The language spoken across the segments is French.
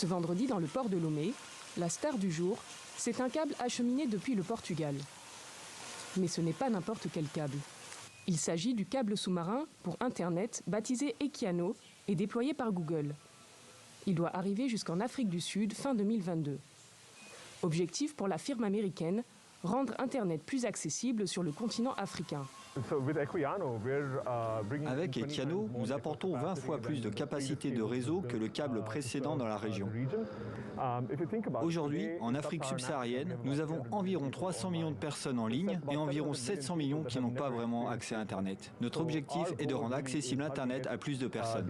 Ce vendredi, dans le port de Lomé, la star du jour, c'est un câble acheminé depuis le Portugal. Mais ce n'est pas n'importe quel câble. Il s'agit du câble sous-marin pour Internet baptisé Equiano et déployé par Google. Il doit arriver jusqu'en Afrique du Sud fin 2022. Objectif pour la firme américaine, rendre Internet plus accessible sur le continent africain. Avec Equiano, nous apportons 20 fois plus de capacité de réseau que le câble précédent dans la région. Aujourd'hui, en Afrique subsaharienne, nous avons environ 300 millions de personnes en ligne et environ 700 millions qui n'ont pas vraiment accès à Internet. Notre objectif est de rendre accessible Internet à plus de personnes.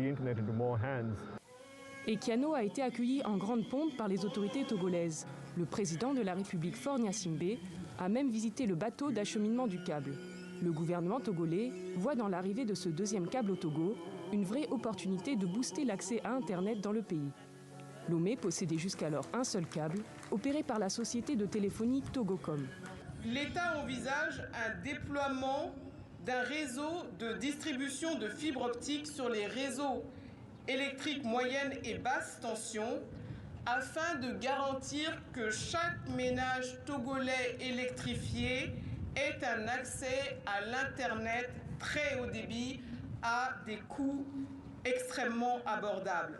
Equiano a été accueilli en grande pompe par les autorités togolaises. Le président de la République Faure Gnassingbé a même visité le bateau d'acheminement du câble. Le gouvernement togolais voit dans l'arrivée de ce deuxième câble au Togo une vraie opportunité de booster l'accès à Internet dans le pays. Lomé possédait jusqu'alors un seul câble, opéré par la société de téléphonie Togocom. L'État envisage un déploiement d'un réseau de distribution de fibres optiques sur les réseaux électriques moyenne et basse tension afin de garantir que chaque ménage togolais électrifié ait un accès à l'Internet très haut débit à des coûts extrêmement abordables.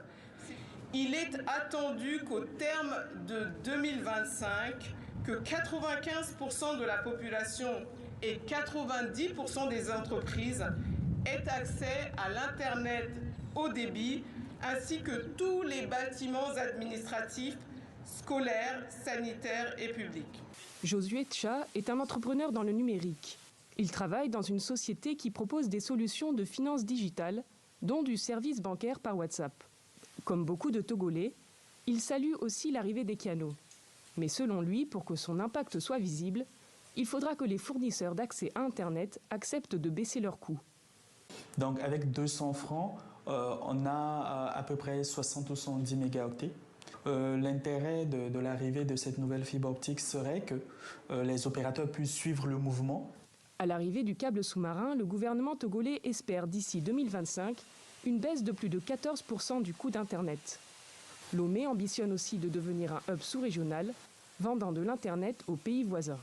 Il est attendu qu'au terme de 2025, que 95% de la population et 90% des entreprises aient accès à l'Internet haut débit, ainsi que tous les bâtiments administratifs, scolaires, sanitaires et publics. Josué Tcha est un entrepreneur dans le numérique. Il travaille dans une société qui propose des solutions de finances digitales, dont du service bancaire par WhatsApp. Comme beaucoup de Togolais, il salue aussi l'arrivée d'Equiano. Mais selon lui, pour que son impact soit visible, il faudra que les fournisseurs d'accès à Internet acceptent de baisser leurs coûts. Donc avec 200 francs, on a à peu près 60 ou 110 mégaoctets. L'intérêt de l'arrivée de cette nouvelle fibre optique serait que les opérateurs puissent suivre le mouvement. À l'arrivée du câble sous-marin, le gouvernement togolais espère d'ici 2025 une baisse de plus de 14% du coût d'Internet. Lomé ambitionne aussi de devenir un hub sous-régional, vendant de l'Internet aux pays voisins.